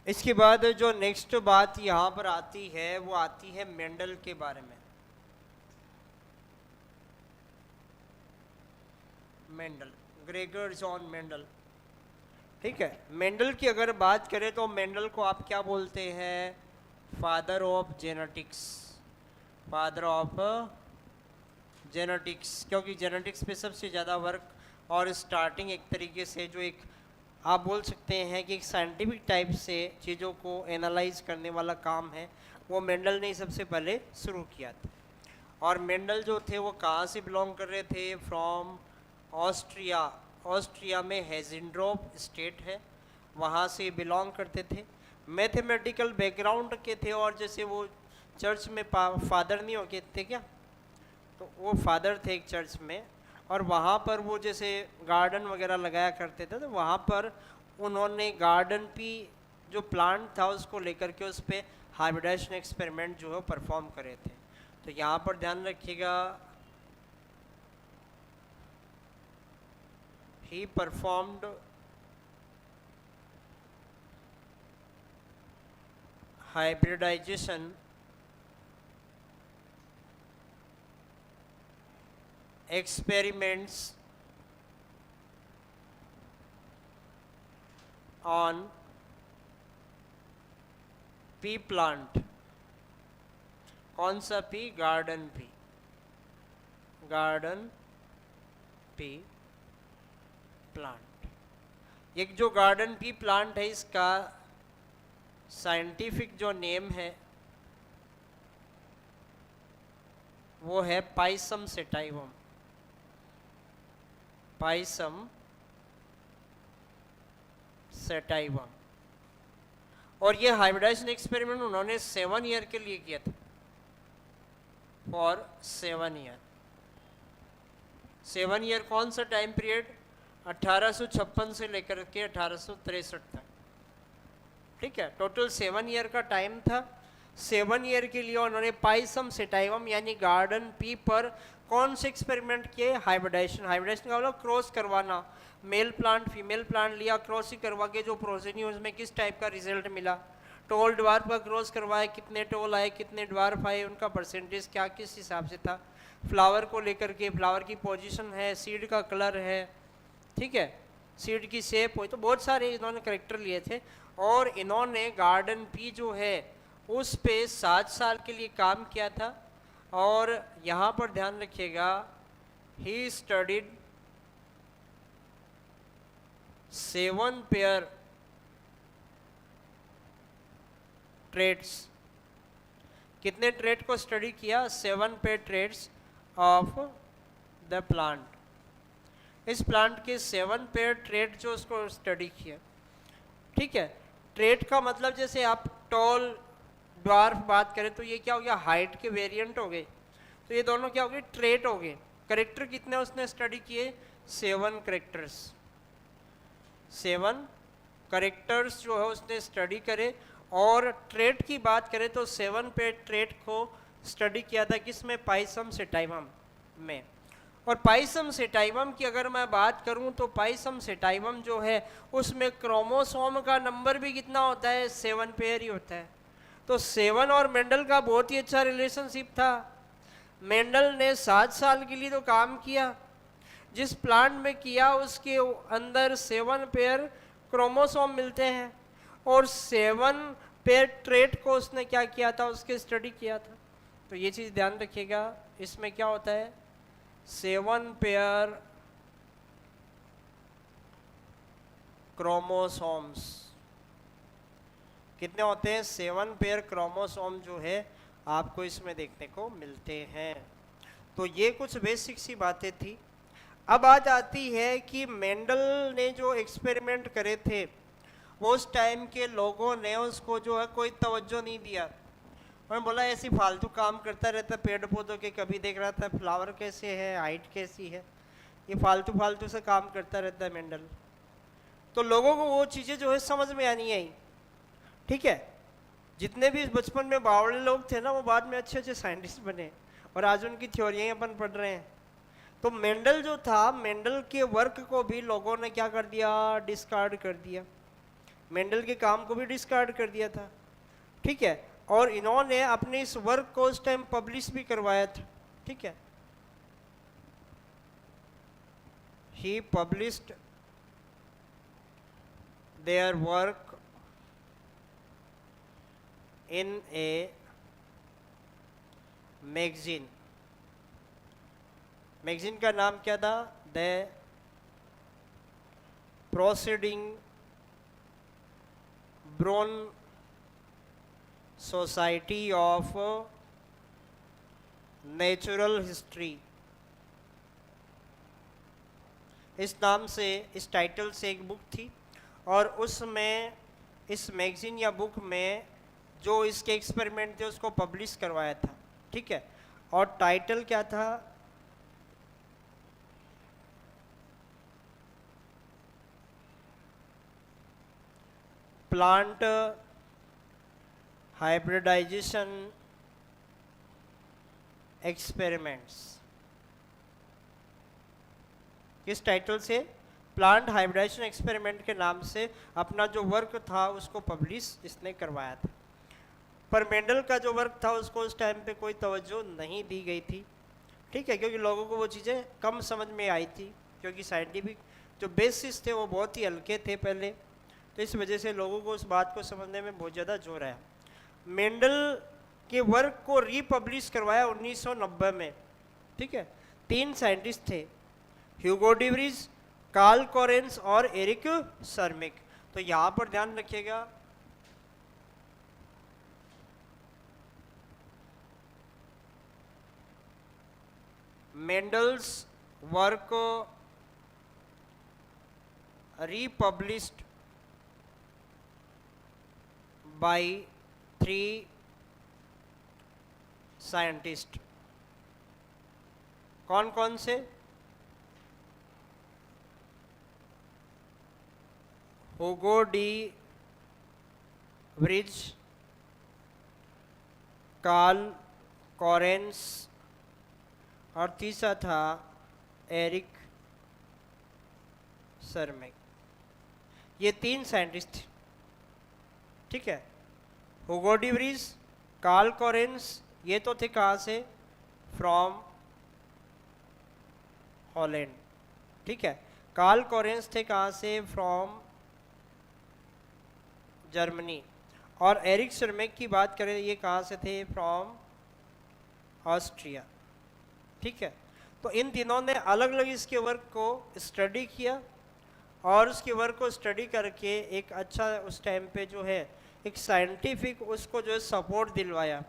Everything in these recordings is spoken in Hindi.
इसके बाद जो नेक्स्ट बात यहाँ पर आती है वो आती है मेंडल के बारे में। Mendel, Gregor John Mendel. ठीक है, मेंडल की अगर बात करें तो मेंडल को आप क्या बोलते हैं? Father of genetics. Father of genetics, क्योंकि जेनेटिक्स पे सबसे ज़्यादा वर्क और स्टार्टिंग एक तरीके से जो एक आप बोल सकते हैं कि एक साइंटिफिक टाइप से चीज़ों को एनालाइज करने वाला काम है, वो मेंडल ने सबसे पहले शुरू किया था। और मेंडल जो थे वो कहाँ से बिलोंग कर रहे थे? From Austria. ऑस्ट्रिया में हेजेंड्रोप स्टेट है, वहाँ से बिलोंग करते थे। मैथमेटिकल बैकग्राउंड के थे, और जैसे वो चर्च में फादर नहीं होते थे क्या, तो वो फादर थे एक चर्च में, और वहाँ पर वो जैसे गार्डन वगैरह लगाया करते थे, तो वहाँ पर उन्होंने गार्डन की जो प्लांट था उसको लेकर के उस पर हाइब्रिडाइजेशन एक्सपेरिमेंट जो है परफॉर्म करे थे। तो यहाँ पर ध्यान रखिएगा, he performed hybridization experiments on pea plant। कौन सा P? Garden pea. Garden pea plant. एक जो गार्डन पी प्लांट है, इसका साइंटिफिक जो नेम है वो है पाइसम सेटाइवम। Pisum sativum. और ये हाइब्रिडाइजेशन एक्सपेरिमेंट उन्होंने 7 ईयर के लिए किया था, फॉर 7 ईयर। 7 ईयर कौन सा टाइम पीरियड? 1856 से लेकर के 1863 तक। ठीक है, टोटल 7 ईयर का टाइम था। 7 ईयर के लिए उन्होंने पाइसम सेटाइवम यानी गार्डन पी पर कौन से एक्सपेरिमेंट किए? हाइब्रिडाइजेशन। हाइब्रिडाइजेशन का मतलब क्रॉस करवाना, मेल प्लांट फीमेल प्लांट लिया, क्रॉसिंग करवा के जो प्रोजेनी उसमें किस टाइप का रिजल्ट मिला। टोल ड्वार्फ का क्रॉस करवाए, कितने टोल आए, कितने ड्वार्फ आए, उनका परसेंटेज क्या किस हिसाब से था। फ्लावर को लेकर के, फ्लावर की पोजीशन है, सीड का कलर है, ठीक है, सीड की शेप हो, तो बहुत सारे इन्होंने करेक्टर लिए थे। और इन्होंने गार्डन पी जो है उस पे 7 साल के लिए काम किया था। और यहाँ पर ध्यान रखिएगा, ही स्टडीड 7 पेयर ट्रेड्स। कितने ट्रेड को स्टडी किया? 7 pair traits of the plant. इस प्लांट के 7 पेयर ट्रेड जो उसको स्टडी किया। ठीक है, ट्रेड का मतलब जैसे आप टॉल ड्वार्फ बात करें तो ये क्या हो गया? हाइट के वेरिएंट हो गए। तो ये दोनों क्या हो गए? ट्रेड हो गए। करेक्टर कितने उसने स्टडी किए? 7 करेक्टर्स। 7 करेक्टर्स जो है उसने स्टडी करे। और ट्रेड की बात करें तो 7 पे ट्रेड को स्टडी किया था किसमें? पाइसम सेटाइवम में। और पाइसम सेटाइवम की अगर मैं बात करूं तो पाइसम सेटाइवम जो है उसमें क्रोमोसोम का नंबर भी कितना होता है? 7 पेयर ही होता है। तो 7 और मेंडल का बहुत ही अच्छा रिलेशनशिप था। मेंडल ने 7 साल के लिए तो काम किया, जिस प्लांट में किया उसके अंदर 7 पेयर क्रोमोसोम मिलते हैं, और 7 पेयर ट्रेट को उसने क्या किया था? उसके स्टडी किया था। तो ये चीज़ ध्यान रखिएगा, इसमें क्या होता है? 7 पेयर क्रोमोसोम्स। कितने होते हैं? 7 पेयर क्रोमोसोम जो है आपको इसमें देखने को मिलते हैं। तो ये कुछ बेसिक सी बातें थी। अब बात आती है कि मेंडल ने जो एक्सपेरिमेंट करे थे वो उस टाइम के लोगों ने उसको जो है कोई तवज्जो नहीं दिया। उन्होंने बोला ऐसी फालतू काम करता रहता, पेड़ पौधों के कभी देख रहा था फ्लावर कैसे है, हाइट कैसी है, ये फालतू फालतू से काम करता रहता है मेंडल। तो लोगों को वो चीज़ें जो है समझ में आनी आई। ठीक है, जितने भी बचपन में बावड़े लोग थे ना वो बाद में अच्छे अच्छे साइंटिस्ट बने, और आज उनकी थ्योरियाँ अपन पढ़ रहे हैं। तो मेंडल जो था, मेंडल के वर्क को भी लोगों ने क्या कर दिया? डिस्कार्ड कर दिया। मेंडल के काम को भी डिस्कार्ड कर दिया था, ठीक है। और इन्होंने अपने इस वर्क को उस टाइम पब्लिश भी करवाया था, ठीक है। He published their work in a magazine। Magazine का नाम क्या था? The proceeding Brunn society of natural history. इस नाम से, इस टाइटल से एक बुक थी, और उसमें इस मैगजीन या बुक में जो इसके एक्सपेरिमेंट थे उसको पब्लिश करवाया था, ठीक है। और टाइटल क्या था? Plant hybridisation experiments. किस टाइटल से? प्लांट हाइब्रिडाइजेशन एक्सपेरिमेंट के नाम से अपना जो वर्क था उसको पब्लिश इसने करवाया था। पर मेंडल का जो वर्क था उसको उस टाइम पे कोई तवज्जो नहीं दी गई थी, ठीक है, क्योंकि लोगों को वो चीज़ें कम समझ में आई थी, क्योंकि साइंटिफिक जो बेसिस थे वो बहुत ही हल्के थे पहले, तो इस वजह से लोगों को उस बात को समझने में बहुत ज़्यादा जोर आया। मेंडल के वर्क को रीपब्लिश करवाया 1990 में, ठीक है। 3 साइंटिस्ट थे, Hugo de Vries, Carl Correns और एरिक सर्मिक। तो यहाँ पर ध्यान रखिएगा, Mendel's work republished by 3 scientist. कौन कौन से? Hugo de Vries, Carl Correns, और तीसरा था एरिक सर्मिक। ये 3 साइंटिस्ट थे, ठीक है। Hugo de Vries, Carl Correns, ये तो थे कहाँ से? फ्रॉम हॉलैंड, ठीक है। कार्ल कोरेंस थे कहाँ से? From Germany. और एरिक सर्मिक की बात करें, ये कहाँ से थे? फ्रॉम ऑस्ट्रिया, ठीक है। तो इन तीनों ने अलग अलग इसके वर्क को स्टडी किया, और उसके वर्क को स्टडी करके एक अच्छा उस टाइम पे जो है एक साइंटिफिक उसको जो है सपोर्ट दिलवाया,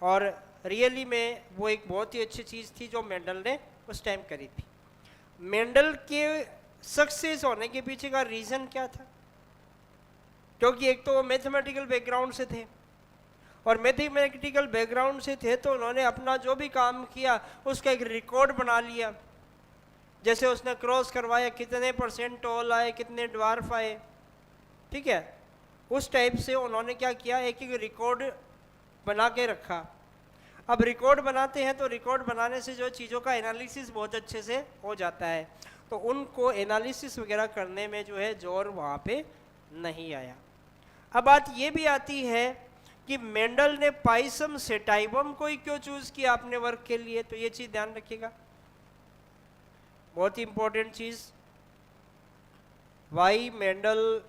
और रियली में वो एक बहुत ही अच्छी चीज़ थी जो मेंडल ने उस टाइम करी थी। मेंडल के सक्सेस होने के पीछे का रीज़न क्या था? क्योंकि एक तो वो मैथमेटिकल बैकग्राउंड से थे, और मैथमेटिकल बैकग्राउंड से थे तो उन्होंने अपना जो भी काम किया उसका एक रिकॉर्ड बना लिया। जैसे उसने क्रॉस करवाया, कितने % टॉल आए, कितने ड्वार्फ आए, ठीक है। उस टाइप से उन्होंने क्या किया, एक एक रिकॉर्ड बना के रखा। अब रिकॉर्ड बनाते हैं तो रिकॉर्ड बनाने से जो चीज़ों का एनालिसिस बहुत अच्छे से हो जाता है, तो उनको एनालिसिस वगैरह करने में जो है जोर वहाँ पे नहीं आया। अब बात ये भी आती है कि मेंडल ने पाइसम सेटाइवम को ही क्यों चूज किया अपने वर्क के लिए, तो ये चीज़ ध्यान रखिएगा, बहुत ही इंपॉर्टेंट चीज़। Why Mendel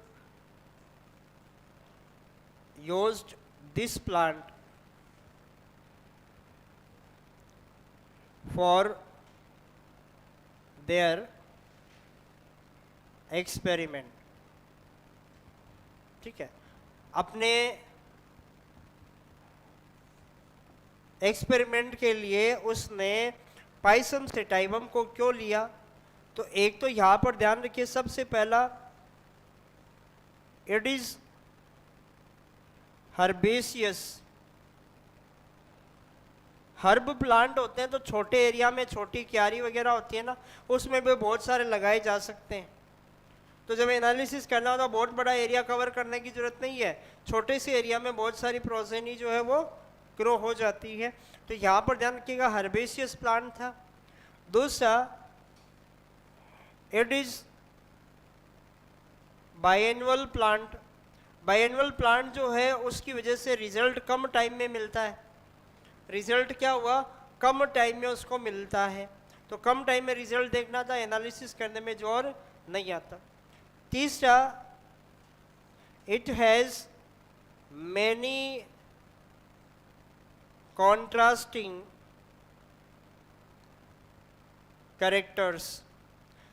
used this plant for their experiment, ठीक है। अपने एक्सपेरिमेंट के लिए उसने पाइसम सेटाइवम को क्यों लिया? तो एक तो यहाँ पर ध्यान रखिए, सबसे पहला it is herbaceous. Herb plant होते हैं तो छोटे एरिया में, छोटी क्यारी वगैरह होती है ना, उसमें भी बहुत सारे लगाए जा सकते हैं। तो जब एनालिसिस करना होता है, बहुत बड़ा एरिया कवर करने की जरूरत नहीं है, छोटे से एरिया में बहुत सारी प्रोजेनी जो है वो ग्रो हो जाती है। तो यहाँ पर ध्यान रखिएगा, हर्बेशियस प्लांट था। दूसरा, इट इज बायएनुअल प्लांट, बाइएनुअल प्लांट जो है उसकी वजह से रिजल्ट कम टाइम में मिलता है। रिजल्ट क्या हुआ, कम टाइम में उसको मिलता है। तो कम टाइम में रिजल्ट देखना था, एनालिसिस करने में जोर नहीं आता। तीसरा, it has many contrasting characters.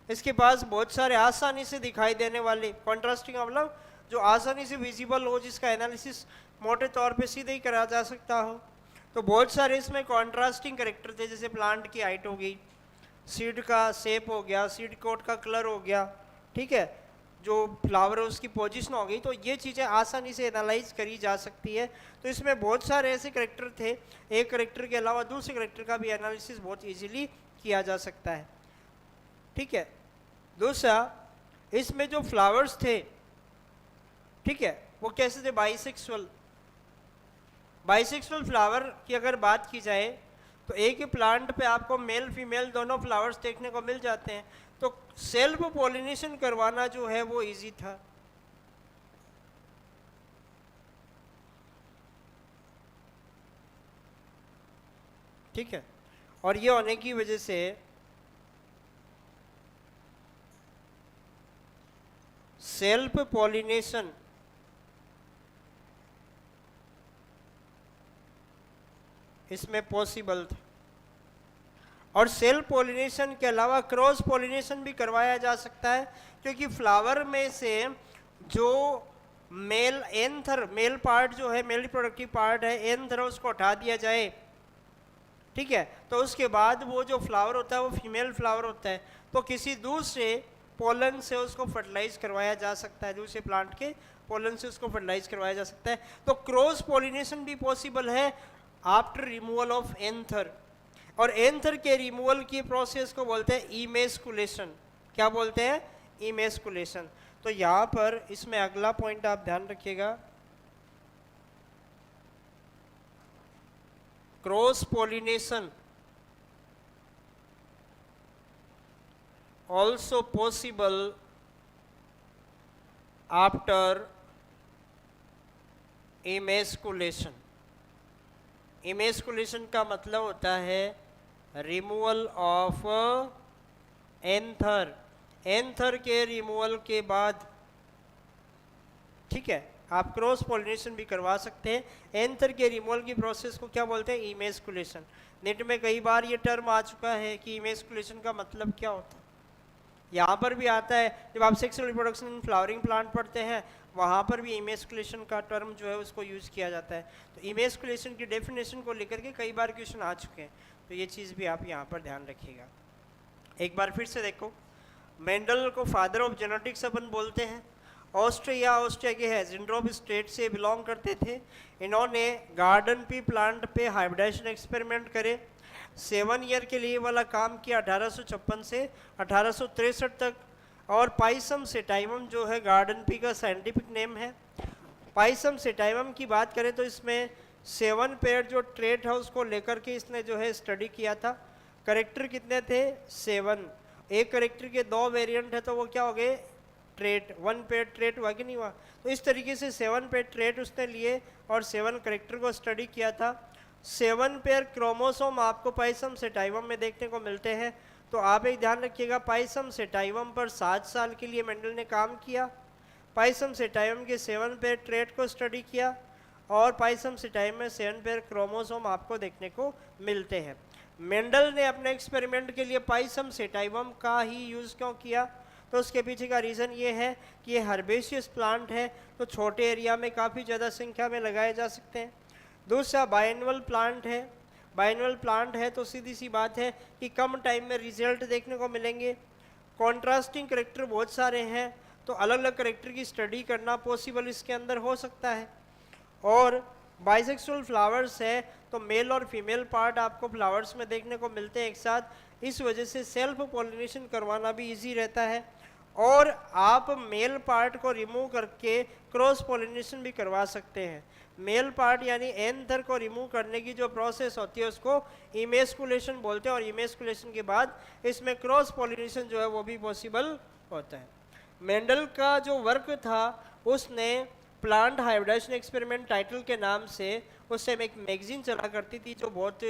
इसके पास बहुत सारे आसानी से दिखाई देने वाले, कॉन्ट्रास्टिंग मतलब जो आसानी से विजिबल हो, जिसका एनालिसिस मोटे तौर पे सीधे ही करा जा सकता हो। तो बहुत सारे इसमें कॉन्ट्रास्टिंग कैरेक्टर थे, जैसे प्लांट की हाइट हो गई, सीड का शेप हो गया, सीड कोट का कलर हो गया, ठीक है, जो फ्लावर है उसकी पोजीशन हो गई। तो ये चीज़ें आसानी से एनालाइज करी जा सकती है। तो इसमें बहुत सारे ऐसे करेक्टर थे, एक करेक्टर के अलावा दूसरे करेक्टर का भी एनालिसिस बहुत इजीली किया जा सकता है, ठीक है। दूसरा, इसमें जो फ्लावर्स थे, ठीक है, वो कैसे थे, बाइसेक्सुअल। बाइसेक्सुअल फ्लावर की अगर बात की जाए तो एक ही प्लांट पे आपको मेल फीमेल दोनों फ्लावर्स देखने को मिल जाते हैं। तो सेल्फ पॉलिनेशन करवाना जो है वो इजी था। ठीक है, और ये होने की वजह से सेल्फ पॉलिनेशन इसमें पॉसिबल था। और सेल्फ पॉलिनेशन के अलावा क्रॉस पॉलिनेशन भी करवाया जा सकता है, क्योंकि फ्लावर में से जो मेल एंथर, मेल पार्ट जो है, मेल रिप्रोडक्टिव पार्ट है, एंथर उसको हटा दिया जाए, ठीक है, तो उसके बाद वो जो फ्लावर होता है वो फीमेल फ्लावर होता है, तो किसी दूसरे पोलन से उसको फर्टिलाइज करवाया जा सकता है, दूसरे प्लांट के पोलन से उसको फर्टिलाइज करवाया जा सकता है। तो क्रॉस पॉलिनेशन भी पॉसिबल है आफ्टर रिमूवल ऑफ एंथर। और एंथर के रिमूवल की प्रोसेस को बोलते हैं इमेस्कुलेशन। क्या बोलते हैं, इमेस्कुलेशन। तो यहाँ पर इसमें अगला पॉइंट आप ध्यान रखिएगा, cross pollination also possible after emasculation। emasculation का मतलब होता है रिमूवल ऑफ एंथर। एंथर के रिमूवल के बाद, ठीक है, आप क्रॉस पॉलिनेशन भी करवा सकते हैं। एंथर के रिमूवल की प्रोसेस को क्या बोलते हैं, इमेस्कुलेशन। नेट में कई बार ये टर्म आ चुका है कि इमेस्कुलेशन का मतलब क्या होता है। यहाँ पर भी आता है, जब आप sexual reproduction in flowering plant पढ़ते हैं वहाँ पर भी इमेस्कुलेशन का टर्म जो है उसको यूज़ किया जाता है। तो इमेस्कुलेशन की डेफिनेशन को लेकर के कई बार क्वेश्चन आ चुके हैं, तो ये चीज़ भी आप यहाँ पर ध्यान रखिएगा। एक बार फिर से देखो, मेंडल को फादर ऑफ जेनेटिक्स अपन बोलते हैं। ऑस्ट्रिया के हेजेंड्रोप स्टेट से बिलोंग करते थे। इन्होंने गार्डन पी प्लांट पे हाइब्रिडाइजेशन एक्सपेरिमेंट करे। 7 ईयर के लिए वाला काम किया 1856 से 1863 तक। और पाइसम सेटाइवम जो है गार्डन पी का साइंटिफिक नेम है। पाइसम सेटाइवम की बात करें तो इसमें 7 पेयर जो ट्रेट है उसको लेकर के इसने जो है स्टडी किया था। करेक्टर कितने थे, 7। एक करेक्टर के 2 वेरिएंट है तो वो क्या हो गए, ट्रेट। 1 पेयर ट्रेट हुआ कि नहीं हुआ। तो इस तरीके से 7 पेयर ट्रेट उसने लिए और 7 करेक्टर को स्टडी किया था। 7 पेयर क्रोमोसोम आपको पाइसम सेटाइवम में देखने को मिलते हैं। तो आप एक ध्यान रखिएगा, पाइसम सेटाइवम पर 7 साल के लिए मेंडल ने काम किया। पाइसम सेटाइवम के 7 पेयर ट्रेट को स्टडी किया और पाइसम सेटाइवम में 7 पेयर क्रोमोसोम आपको देखने को मिलते हैं। मेंडल ने अपने एक्सपेरिमेंट के लिए पाइसम सेटाइवम का ही यूज़ क्यों किया, तो उसके पीछे का रीज़न ये है कि ये हर्बेशियस प्लांट है, तो छोटे एरिया में काफ़ी ज़्यादा संख्या में लगाए जा सकते हैं। दूसरा, बाइएनुअल प्लांट है। बाइएनुअल प्लांट है तो सीधी सी बात है कि कम टाइम में रिजल्ट देखने को मिलेंगे। कॉन्ट्रास्टिंग करेक्टर बहुत सारे हैं, तो अलग अलग करेक्टर की स्टडी करना पॉसिबल इसके अंदर हो सकता है। और बाइसेक्सुअल फ्लावर्स है तो मेल और फीमेल पार्ट आपको फ्लावर्स में देखने को मिलते हैं एक साथ। इस वजह से सेल्फ पॉलिनेशन करवाना भी इजी रहता है। और आप मेल पार्ट को रिमूव करके क्रॉस पॉलिनेशन भी करवा सकते हैं। मेल पार्ट यानी एंथर को रिमूव करने की जो प्रोसेस होती है उसको इमेस्कुलेशन बोलते हैं। और इमेस्कुलेशन के बाद इसमें क्रॉस पॉलिनेशन जो है वो भी पॉसिबल होता है। मेंडल का जो वर्क था उसने प्लांट हाइब्रिडाइजेशन एक्सपेरिमेंट टाइटल के नाम से उस टाइम एक मैगजीन चला करती थी जो बहुत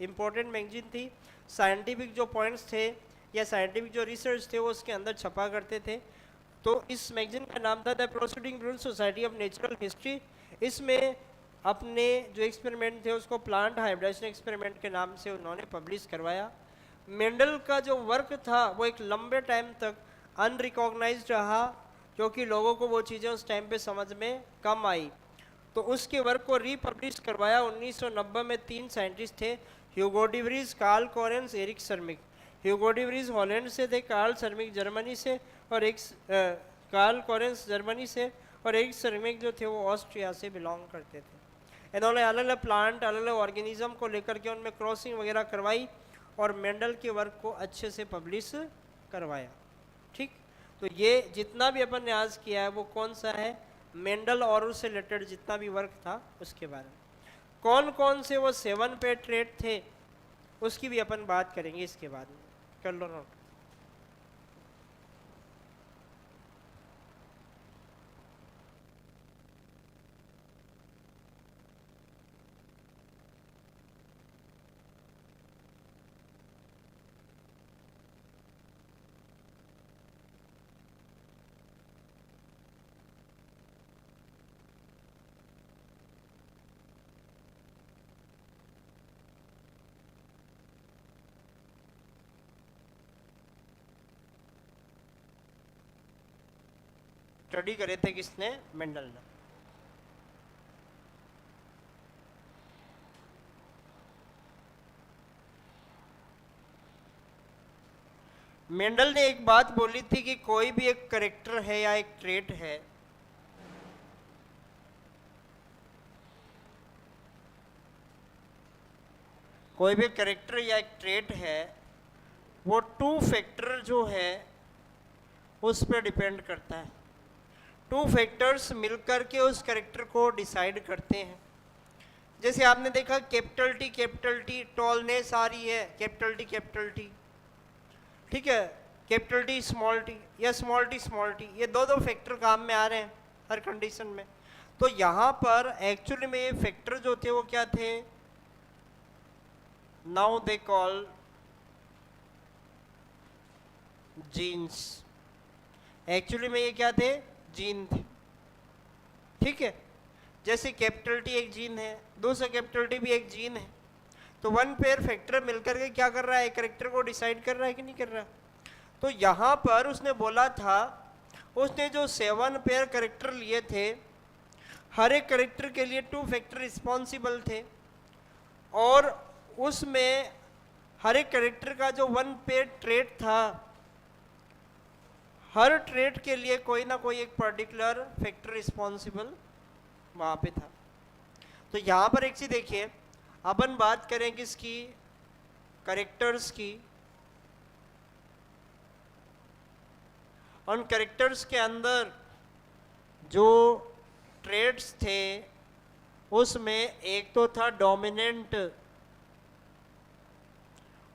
इम्पोर्टेंट मैगजीन थी। साइंटिफिक जो पॉइंट्स थे या साइंटिफिक जो रिसर्च थे वो उसके अंदर छपा करते थे। तो इस मैगजीन का नाम था the proceeding rule society of natural history. इसमें अपने जो एक्सपेरिमेंट थे उसको प्लांट हाइब्रिडाइजेशन एक्सपेरिमेंट के नाम से उन्होंने पब्लिश करवाया। मेंडल का जो वर्क था वो एक लंबे टाइम तक अनरिकॉग्नाइज्ड रहा, क्योंकि लोगों को वो चीज़ें उस टाइम पे समझ में कम आई। तो उसके वर्क को रीपब्लिश करवाया 1990 में। 3 साइंटिस्ट थे, Hugo de Vries, Carl Correns, Erich Tschermak. Hugo de Vries Holland से थे, कार्ल सर्मिक जर्मनी से, और कार्ल कोरेंस जर्मनी से, और एरिक सर्मिक जो थे वो ऑस्ट्रिया से बिलोंग करते थे। इन्होंने अलग अलग प्लांट, अलग अलग ऑर्गेनिज्म को लेकर के उनमें क्रॉसिंग वगैरह करवाई और मेंडल के वर्क को अच्छे से पब्लिश करवाया। ठीक, तो ये जितना भी अपन ने आज किया है वो कौन सा है? मेंडल और उससे रिलेटेड जितना भी वर्क था उसके बारे में। कौन कौन से वो 7 पेयर ट्रेट थे उसकी भी अपन बात करेंगे इसके बाद में। कर लो नोट। स्टडी करे थे किसने? मेंडल ने। मेंडल ने एक बात बोली थी कि कोई भी एक करेक्टर है या एक ट्रेट है, कोई भी करेक्टर या एक ट्रेट है, वो 2 फैक्टर जो है उस पर डिपेंड करता है। 2 फैक्टर्स मिलकर के उस करेक्टर को डिसाइड करते हैं। जैसे आपने देखा कैपिटल टी टॉलनेस आ रही है, कैपिटल टी, ठीक है, कैपिटल टी स्मॉल टी या स्मॉल टी, ये दो फैक्टर काम में आ रहे हैं हर कंडीशन में। तो यहाँ पर एक्चुअली में ये फैक्टर जो थे वो क्या थे? Now they call genes. Actually में ये क्या थे? जीन थे। ठीक है, जैसे कैपिटल टी एक जीन है, दूसरा कैपिटल टी भी एक जीन है। तो 1 पेयर फैक्टर मिलकर के क्या कर रहा है? कैरेक्टर को डिसाइड कर रहा है कि नहीं कर रहा? तो यहाँ पर उसने बोला था, उसने जो 7 पेयर कैरेक्टर लिए थे, हर एक कैरेक्टर के लिए 2 फैक्टर रिस्पॉन्सिबल थे, और उसमें हर एक कैरेक्टर का जो 1 पेयर ट्रेट था, हर ट्रेट के लिए कोई ना कोई एक पर्टिकुलर फैक्टर रिस्पॉन्सिबल वहाँ पे था। तो यहाँ पर एक चीज देखिए, अपन बात करें किसकी? कैरेक्टर्स की। उन कैरेक्टर्स के अंदर जो ट्रेड्स थे उसमें एक तो था डोमिनेंट,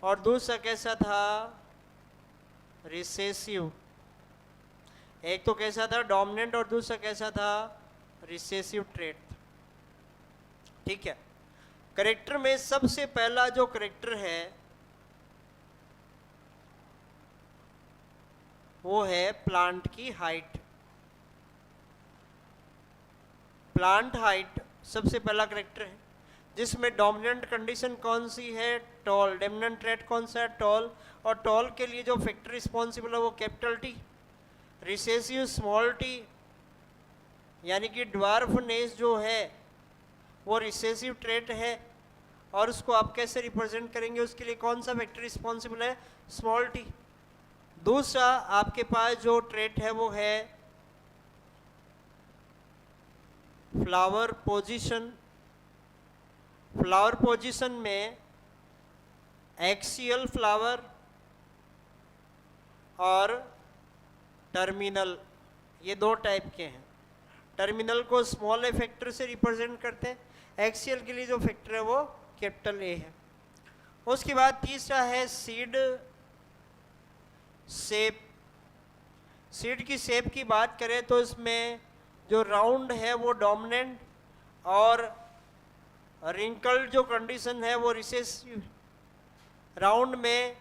और दूसरा कैसा था? रिसेसिव। एक तो कैसा था? डोमिनेंट, और दूसरा कैसा था? Recessive trait. ठीक है, कैरेक्टर में सबसे पहला जो कैरेक्टर है वो है प्लांट की हाइट। प्लांट हाइट सबसे पहला कैरेक्टर है, जिसमें डोमिनेंट कंडीशन कौन सी है? टॉल। डोमिनेंट ट्रेट कौन सा है? टॉल। और टॉल के लिए जो फैक्टर रिस्पॉन्सिबल है वो capital T. Recessive small T, यानी कि ड्वार्फनेस जो है वो रिसेसिव ट्रेट है, और उसको आप कैसे रिप्रेजेंट करेंगे? उसके लिए कौन सा फैक्टर रिस्पॉन्सिबल है? Small T. दूसरा आपके पास जो ट्रेट है वो है फ्लावर पोजीशन। फ्लावर पोजीशन में एक्सियल फ्लावर और टर्मिनल, ये 2 टाइप के हैं। टर्मिनल को स्मॉल ए फैक्टर से रिप्रेजेंट करते हैं, एक्सियल के लिए जो फैक्टर है वो कैपिटल ए है। उसके बाद तीसरा है सीड शेप। सीड की शेप की बात करें तो इसमें जो राउंड है वो डोमिनेंट और रिंकल्ड जो कंडीशन है वो रिसेसिव। राउंड में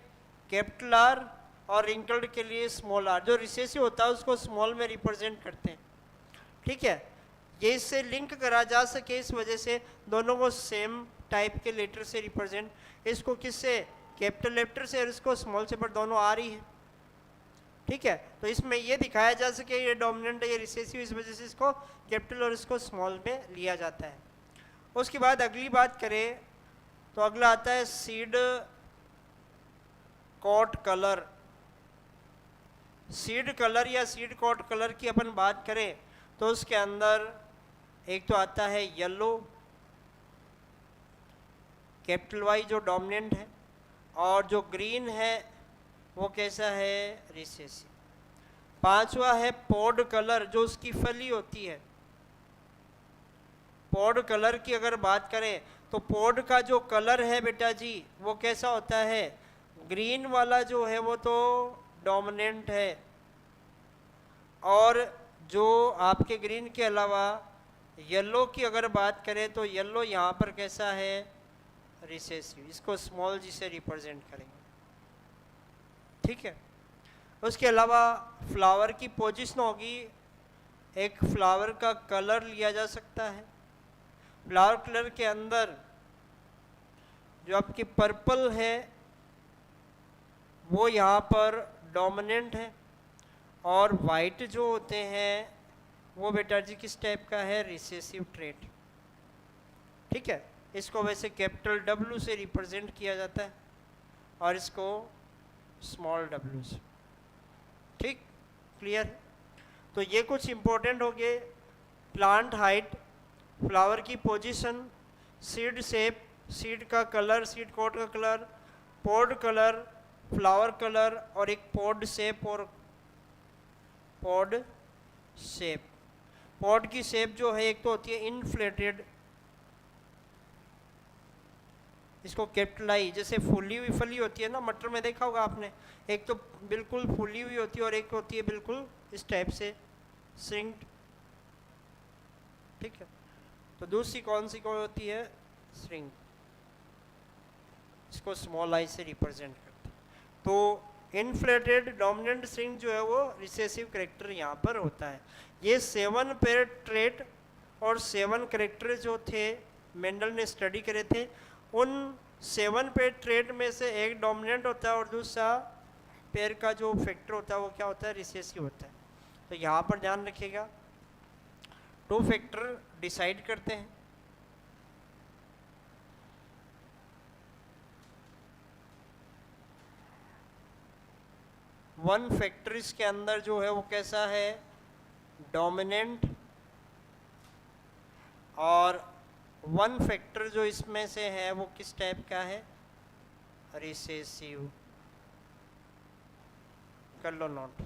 कैपिटल आर और रिंकल्ड के लिए स्मॉल आर। जो रिसेसिव होता है उसको स्मॉल में रिप्रेजेंट करते हैं, ठीक है। ये इससे लिंक करा जा सके इस वजह से दोनों को सेम टाइप के लेटर से रिप्रेजेंट, इसको किससे, कैपिटल लेटर से, और इसको स्मॉल से, पर दोनों आ रही है, ठीक है। तो इसमें ये दिखाया जा सके ये डोमिनेंट है ये रिसेसिव, इस वजह से इसको कैपिटल और इसको स्मॉल में लिया जाता है। उसके बाद अगली बात करें तो अगला आता है seed coat colour. Seed colour या सीड कोट कलर की अपन बात करें तो उसके अंदर एक तो आता है येलो, कैपिटल वाई जो डोमिनेंट है, और जो ग्रीन है वो कैसा है, रिसेसिव। पांचवा है पॉड कलर, जो उसकी फली होती है। पॉड कलर की अगर बात करें तो पॉड का जो कलर है बेटा जी वो कैसा होता है, ग्रीन वाला जो है वो तो डोमिनेंट है, और जो आपके ग्रीन के अलावा येलो की अगर बात करें तो येलो यहाँ पर कैसा है, रिसेसिव। इसको स्मॉल जी से रिप्रेजेंट करेंगे, ठीक है। उसके अलावा फ्लावर की पोजीशन होगी, एक फ्लावर का कलर लिया जा सकता है। फ्लावर कलर के अंदर जो आपकी पर्पल है वो यहाँ पर डोमिनेंट है, और वाइट जो होते हैं वो बेटा जी किस टाइप का है, रिसेसिव ट्रेट, ठीक है। इसको वैसे कैपिटल डब्ल्यू से रिप्रेजेंट किया जाता है और इसको स्मॉल डब्ल्यू से, ठीक, क्लियर। तो ये कुछ इंपॉर्टेंट हो गए, प्लांट हाइट, फ्लावर की पोजीशन, सीड शेप, सीड का कलर, सीड कोट का colour, pod colour, flower colour, और एक पॉड शेप और पॉड शेप। पॉड की शेप जो है एक तो होती है इनफ्लेटेड, इसको कैपिटल आई, जैसे फूली हुई फली होती है ना, मटर में देखा होगा आपने, एक तो बिल्कुल फूली हुई होती है और एक होती है बिल्कुल इस टाइप से श्रिंक्ड, ठीक है। तो दूसरी कौन सी होती है, श्रिंक, इसको स्मॉल आई से रिप्रेजेंट करते हैं। तो इनफ्लेटेड डोमिनेंट श्रिंक जो है वो रिसेसिव करेक्टर यहाँ पर होता है। ये 7 पेयर ट्रेट और 7 करेक्टर जो थे मेंडल ने स्टडी करे थे, उन 7 पेयर ट्रेट में से एक डोमिनेंट होता है और दूसरा पेयर का जो फैक्टर होता है वो क्या होता है, रिसेसिव होता है। तो यहाँ पर ध्यान रखिएगा, 2 फैक्टर डिसाइड करते हैं। वन फैक्टर इसके अंदर जो है वो कैसा है, डोमिनेंट, और 1 फैक्टर जो इसमें से है वो किस टाइप का है, रिसेसिव। कर लो नोट।